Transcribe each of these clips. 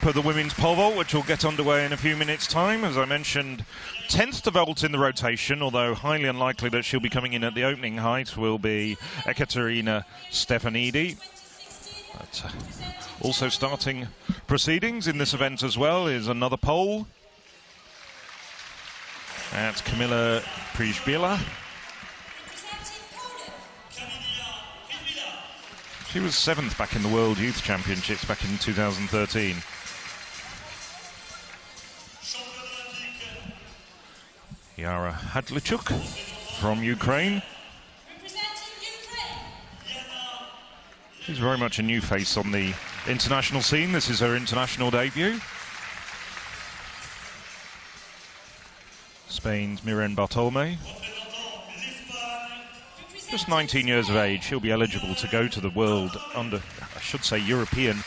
of the women's pole vault, which will get underway in a few minutes' time. As I mentioned, 10th to vault in the rotation, although highly unlikely that she'll be coming in at the opening height, will be Ekaterina Stefanidi. But also starting proceedings in this event as well is another pole. That's Kamila Przybyla. She was 7th back in the World Youth Championships back in 2013. Yara Hadlichuk from Ukraine. She's very much a new face on the international scene. This is her international debut. Spain's Miren Bartolome. Just 19 years of age, she'll be eligible to go to the World European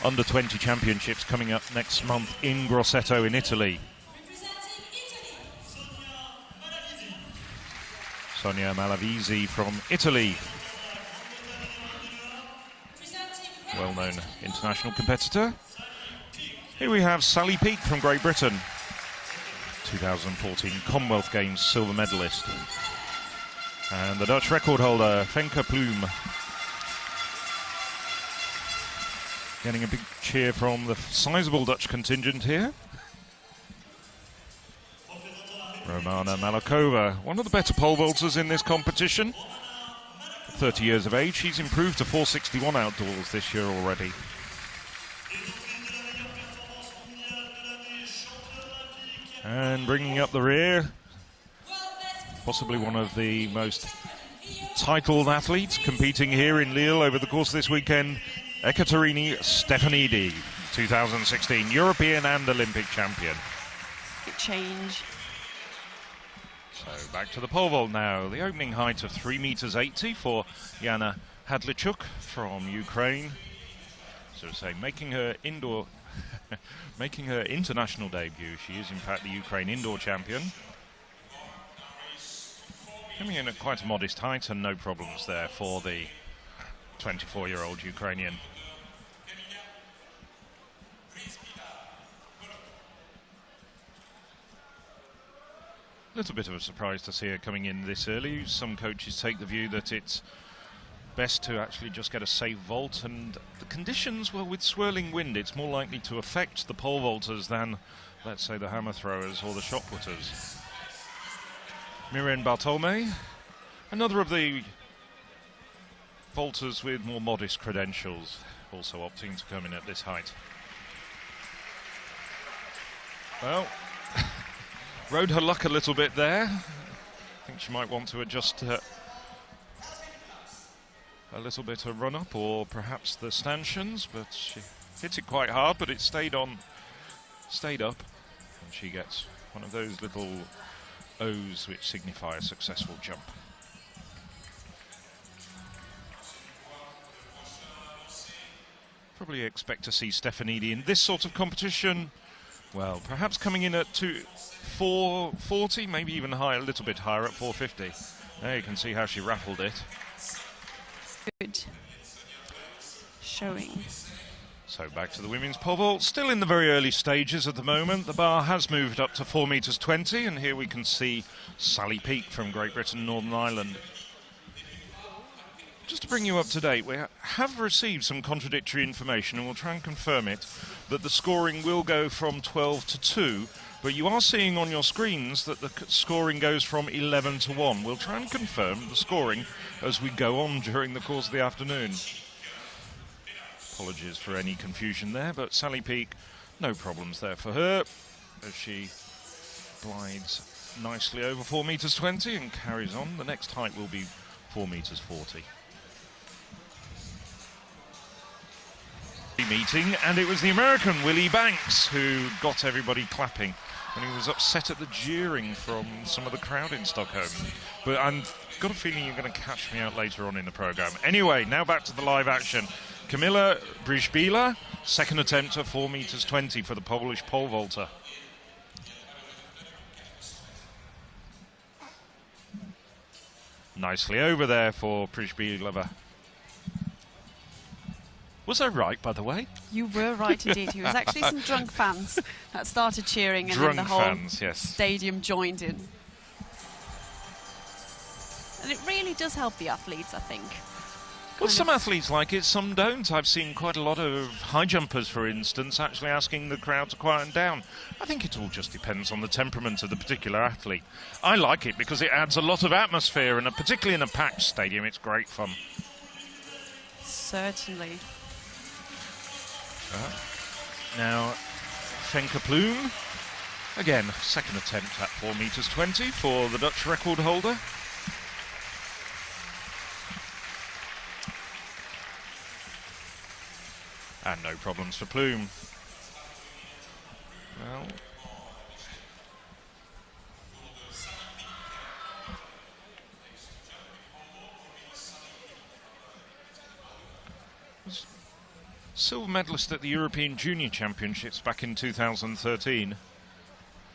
Under-20 Championships coming up next month in Grosseto in Italy. Sonia Malavisi from Italy. Well-known international competitor. Here we have Sally Peake from Great Britain. 2014 Commonwealth Games silver medalist. And the Dutch record holder, Femke Plume. Getting a big cheer from the sizable Dutch contingent here. Romana Malakova, one of the better pole vaulters in this competition. 30 years of age, she's improved to 461 outdoors this year already. And bringing up the rear, possibly one of the most titled athletes competing here in Lille over the course of this weekend, Ekaterini Stefanidi, 2016 European and Olympic champion. Good change. So back to the pole vault now. The opening height of 3 meters 80 for Yana Hadlichuk from Ukraine. So to say, making her international debut. She is in fact the Ukraine indoor champion. Coming in at quite a modest height and no problems there for the 24-year-old Ukrainian. A little bit of a surprise to see her coming in this early. Some coaches take the view that it's best to actually just get a safe vault, and the conditions, well, with swirling wind, it's more likely to affect the pole vaulters than, let's say, the hammer throwers or the shot putters. Miren Bartolome, another of the vaulters with more modest credentials, also opting to come in at this height. Well, rode her luck a little bit there. I think she might want to adjust a little bit of run-up, or perhaps the stanchions, but she hit it quite hard, but it stayed up. And she gets one of those little O's which signify a successful jump. Probably expect to see Stefanidi in this sort of competition, well, perhaps coming in at 440, maybe even higher, a little bit higher at 450. There you can see how she raffled it. Good showing. So back to the women's pole vault, still in the very early stages at the moment. The bar has moved up to 4 meters 20, and here we can see Sally Peake from Great Britain, Northern Ireland. Just to bring you up to date, we have received some contradictory information, and we'll try and confirm it, that the scoring will go from 12 to 2, but you are seeing on your screens that the scoring goes from 11 to 1. We'll try and confirm the scoring as we go on during the course of the afternoon. Apologies for any confusion there, but Sally Peake, no problems there for her, as she glides nicely over 4 meters 20 and carries on. The next height will be 4 meters 40. Meeting, and it was the American Willie Banks who got everybody clapping, and he was upset at the jeering from some of the crowd in Stockholm. But I've got a feeling you're going to catch me out later on in the programme. Anyway, now back to the live action. Kamila Przybyla, second attempt at 4 meters 20 for the Polish pole vaulter. Nicely over there for Przybyla. Was I right, by the way? You were right indeed. He was actually some drunk fans that started cheering, and Drunk then the whole fans, yes. stadium joined in. And it really does help the athletes, I think. Well, some athletes like it, some don't. I've seen quite a lot of high jumpers, for instance, actually asking the crowd to quieten down. I think it all just depends on the temperament of the particular athlete. I like it because it adds a lot of atmosphere, and particularly in a packed stadium, it's great fun. Certainly. Now, Femke Plume. Again, second attempt at 4 meters 20 for the Dutch record holder. And no problems for Plume. Well, silver medalist at the European Junior Championships back in 2013.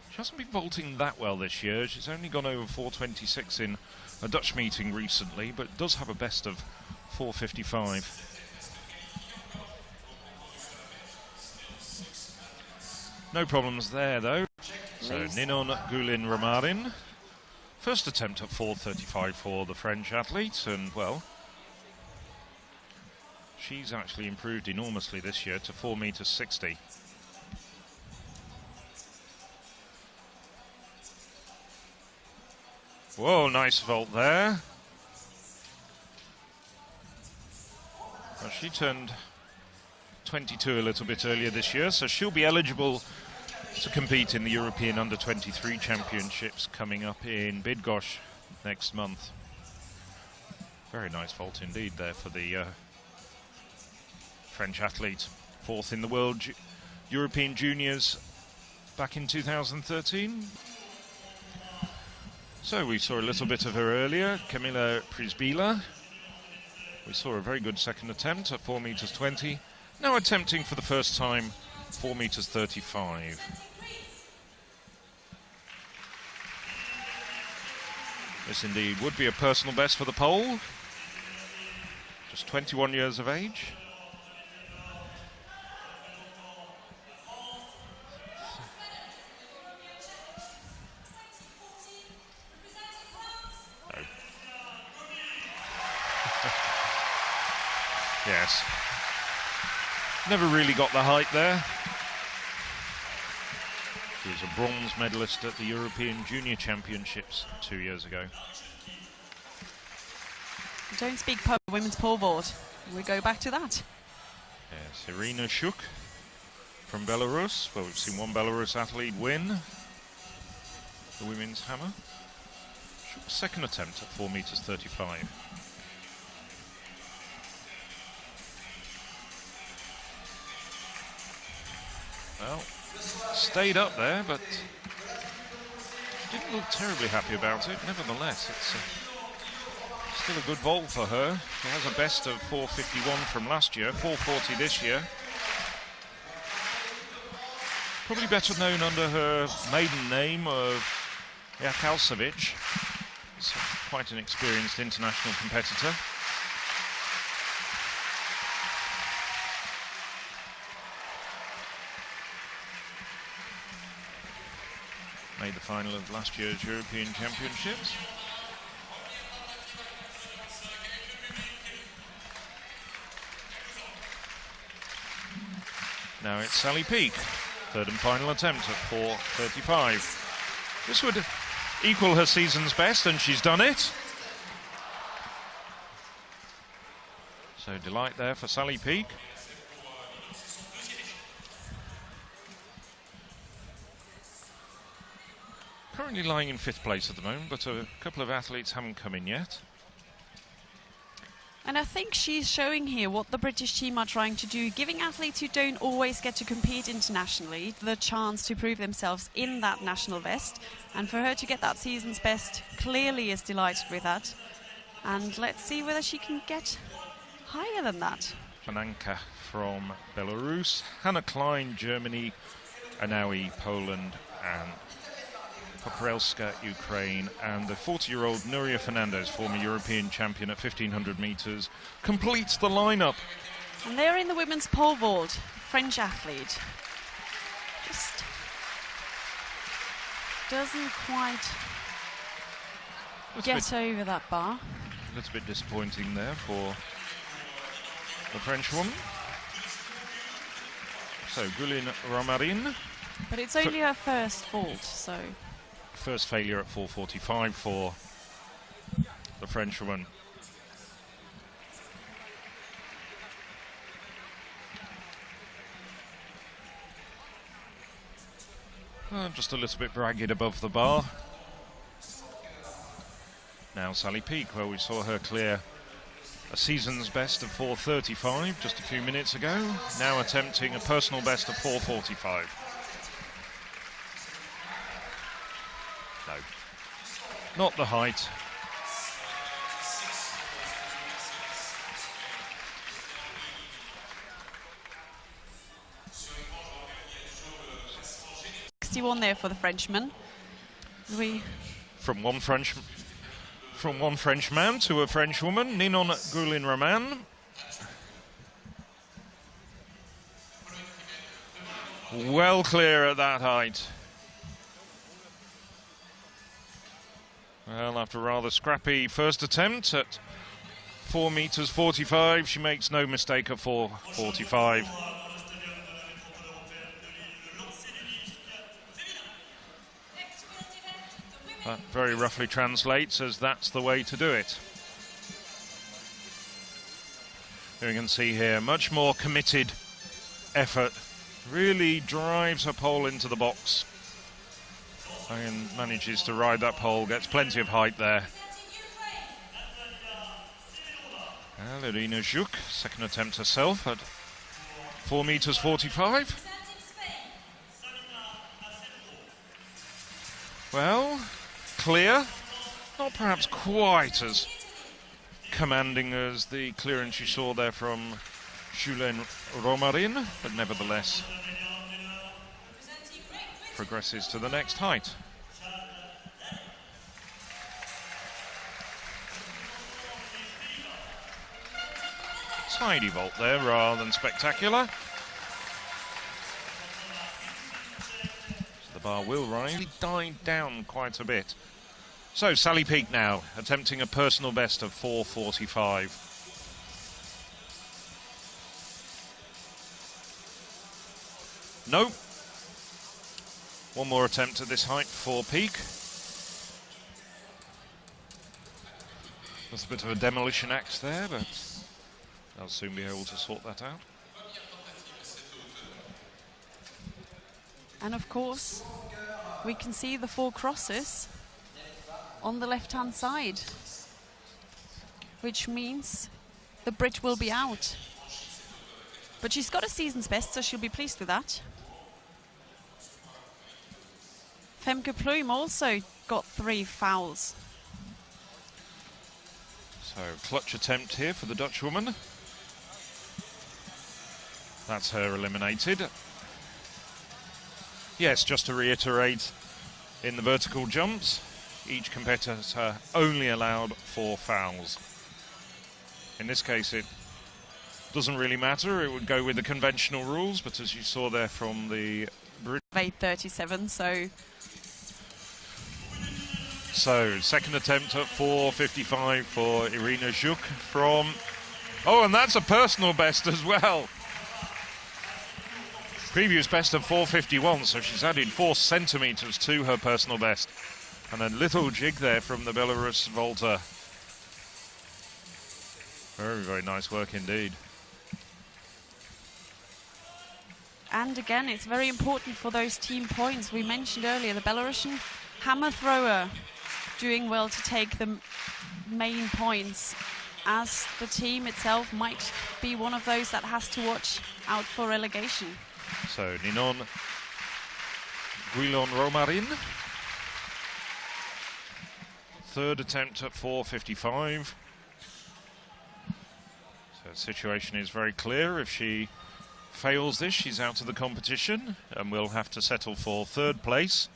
She hasn't been vaulting that well this year. She's only gone over 4:26 in a Dutch meeting recently, but does have a best of 4:55. No problems there, though. So Ninon Gulin-Ramarin. First attempt at 4:35 for the French athlete, and, well, she's actually improved enormously this year to 4 meters 60. Whoa, nice vault there. Well, she turned 22 a little bit earlier this year, so she'll be eligible to compete in the European Under-23 Championships coming up in Bydgoszcz next month. Very nice vault indeed there for the French athlete. Fourth in the World European Juniors back in 2013. So we saw a little bit of her earlier, Kamila Prisbila. We saw a very good second attempt at 4 meters 20. Now attempting for the first time 4 meters 35. This indeed would be a personal best for the Pole. Just 21 years of age. No. Yes. Never really got the height there. She was a bronze medalist at the European Junior Championships 2 years ago. Don't speak women's pole vault. We go back to that. Yes, Irina Shuk from Belarus. Well, we've seen one Belarus athlete win the women's hammer. Shuk's second attempt at 4 meters 35. Well, stayed up there, but didn't look terribly happy about it. Nevertheless, it's still a good vault for her. She has a best of 4:51 from last year, 4:40 this year. Probably better known under her maiden name of Jakalcevic. So quite an experienced international competitor. Made the final of last year's European Championships. Now it's Sally Peake, third and final attempt at 4:35. This would equal her season's best, and she's done it. So delight there for Sally Peake. Currently lying in 5th place at the moment, but a couple of athletes haven't come in yet. And I think she's showing here what the British team are trying to do, giving athletes who don't always get to compete internationally the chance to prove themselves in that national vest. And for her to get that season's best, clearly is delighted with that. And let's see whether she can get higher than that. Pananka from Belarus, Hannah Klein, Germany, Anaui, Poland, and Pokrelska, Ukraine, and the 40-year-old Nuria Fernandez, former European champion at 1500 meters, completes the lineup. And they're in the women's pole vault. French athlete. Just doesn't quite get over that bar. A little bit disappointing there for the French woman. So, Gulin Romarin. But it's only her first vault, so... First failure at 4:45 for the Frenchwoman. Just a little bit ragged above the bar. Now Sally Peak, where we saw her clear a season's best of 4:35 just a few minutes ago. Now attempting a personal best of 4:45. No, not the height. One there for the Frenchman. From one Frenchman to a Frenchwoman, Ninon Goulin-Roman. Well clear at that height. Well, after a rather scrappy first attempt at 4:45, she makes no mistake at 4:45. That very roughly translates as that's the way to do it. You can see here, much more committed effort. Really drives her pole into the box. And manages to ride that pole, gets plenty of height there. And Irina Zhuk, second attempt herself at 4:45. Well, clear, not perhaps quite as commanding as the clearance you saw there from Julien Romarin, but nevertheless progresses to the next height. Tidy vault there rather than spectacular. The bar will really die down quite a bit. So Sally Peak now attempting a personal best of 4:45. No. One more attempt at this height for Peak. That's a bit of a demolition act there, but they'll soon be able to sort that out. And of course, we can see the 4 crosses on the left-hand side, which means the Brit will be out. But she's got a season's best, so she'll be pleased with that. Femke Pluim also got 3 fouls. So, clutch attempt here for the Dutch woman. That's her eliminated. Yes, just to reiterate, in the vertical jumps, each competitor only allowed 4 fouls. In this case, it doesn't really matter. It would go with the conventional rules, but as you saw there from the Brit. 8:37, So, second attempt at 4:55 for Irina Zhuk from... Oh, and that's a personal best as well. Previous best of 4:51, so she's added 4 centimetres to her personal best. And a little jig there from the Belarus vaulter. Very, very nice work indeed. and again, it's very important for those team points. We mentioned earlier the Belarusian hammer thrower doing well to take the main points, as the team itself might be one of those that has to watch out for relegation. So Ninon Goulin-Romarin, third attempt at 4:55. So the situation is very clear. If she fails this, she's out of the competition and will have to settle for third place.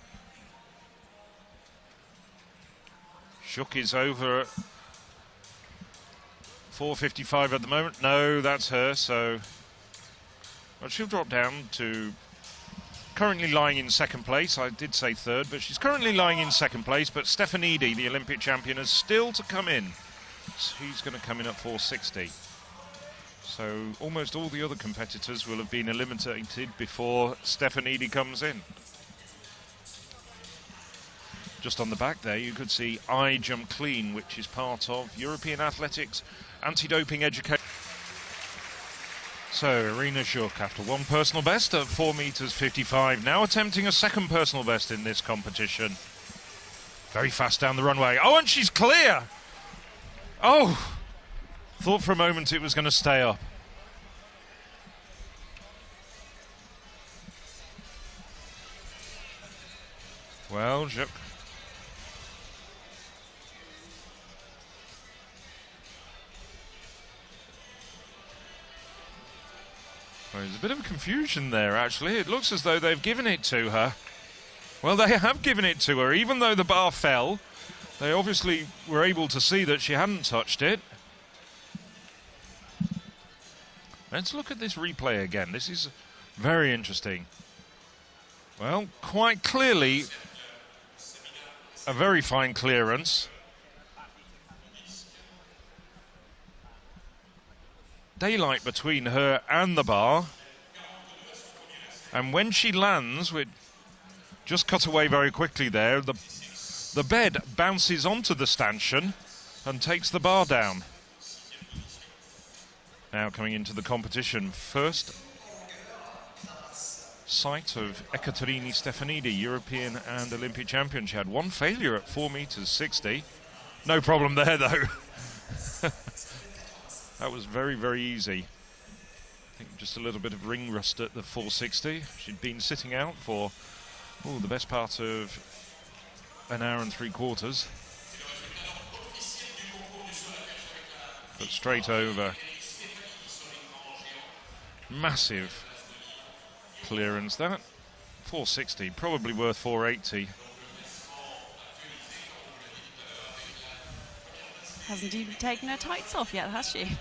Zhuk is over 4:55 at the moment. No, that's her. So, well, she'll drop down to currently lying in second place. I did say third, but she's currently lying in second place. But Stefanidi, the Olympic champion, is still to come in. She's going to come in at 4:60. So almost all the other competitors will have been eliminated before Stefanidi comes in. Just on the back there, you could see I Jump Clean, which is part of European Athletics Anti-Doping Education. So Irina Zhuk, after one personal best at 4:55, now attempting a second personal best in this competition. Very fast down the runway. Oh, and she's clear! Oh! Thought for a moment it was going to stay up. Well, Zhuk. Well, there's a bit of a confusion there, actually. It looks as though they've given it to her. Well, they have given it to her. Even though the bar fell, they obviously were able to see that she hadn't touched it. Let's look at this replay again. This is very interesting. Well, quite clearly, a very fine clearance. Daylight between her and the bar. And when she lands, we just cut away very quickly there, the bed bounces onto the stanchion and takes the bar down. Now coming into the competition, first sight of Ekaterini Stefanidi, European and Olympic champion. She had one failure at 4:60. No problem there, though. That was very, very easy. I think just a little bit of ring rust at the 4:60. She'd been sitting out for the best part of an hour and 3/4. But straight over. Massive clearance that. 4:60, probably worth 4:80. Hasn't even taken her tights off yet, has she?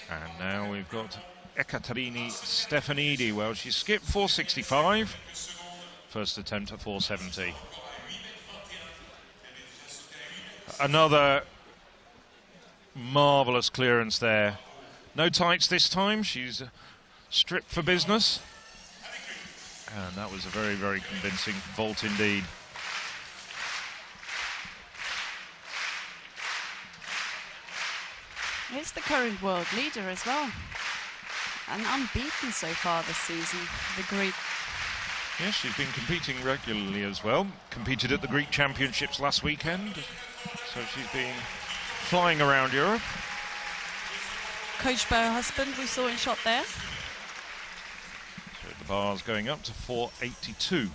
And now we've got Ekaterini Stefanidi. Well, she skipped 4:65. First attempt at 4:70. Another marvellous clearance there. No tights this time. She's stripped for business. And that was a very, very convincing vault indeed. It's the current world leader as well. And unbeaten so far this season, the Greek. Yes, she's been competing regularly as well. Competed at the Greek Championships last weekend. So she's been flying around Europe. Coached by her husband, we saw in shot there. So the bar's going up to 4:82.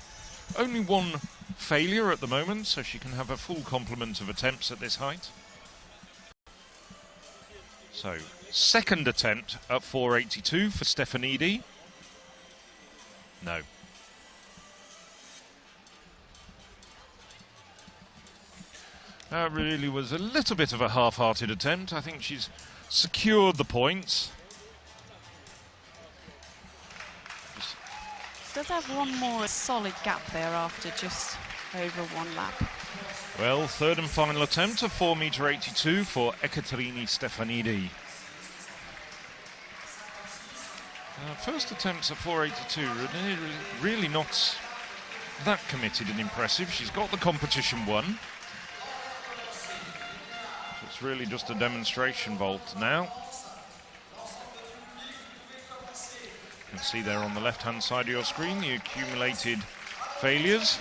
Only one failure at the moment, so she can have a full complement of attempts at this height. So, second attempt at 4:82 for Stefanidi. No. That really was a little bit of a half-hearted attempt. I think she's secured the points. Does have one more solid gap there after just over one lap. Well, third and final attempt of 4:82 for Ekaterini Stefanidi. First attempts at 4:82, really not that committed and impressive. She's got the competition won. It's really just a demonstration vault now. You can see there on the left-hand side of your screen the accumulated failures.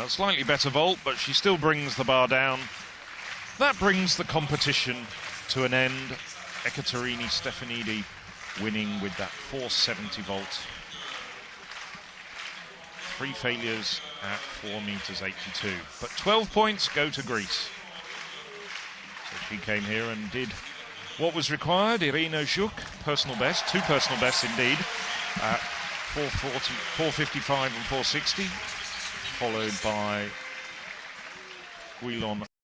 Slightly better vault, but she still brings the bar down. That brings the competition to an end. Ekaterini Stefanidi winning with that 4:70 vault. 3 failures at 4:82. But 12 points go to Greece. So she came here and did what was required. Irina Zhuk, personal best, 2 personal bests indeed. at 4:40, 4:55 and 4:60, followed by Guilon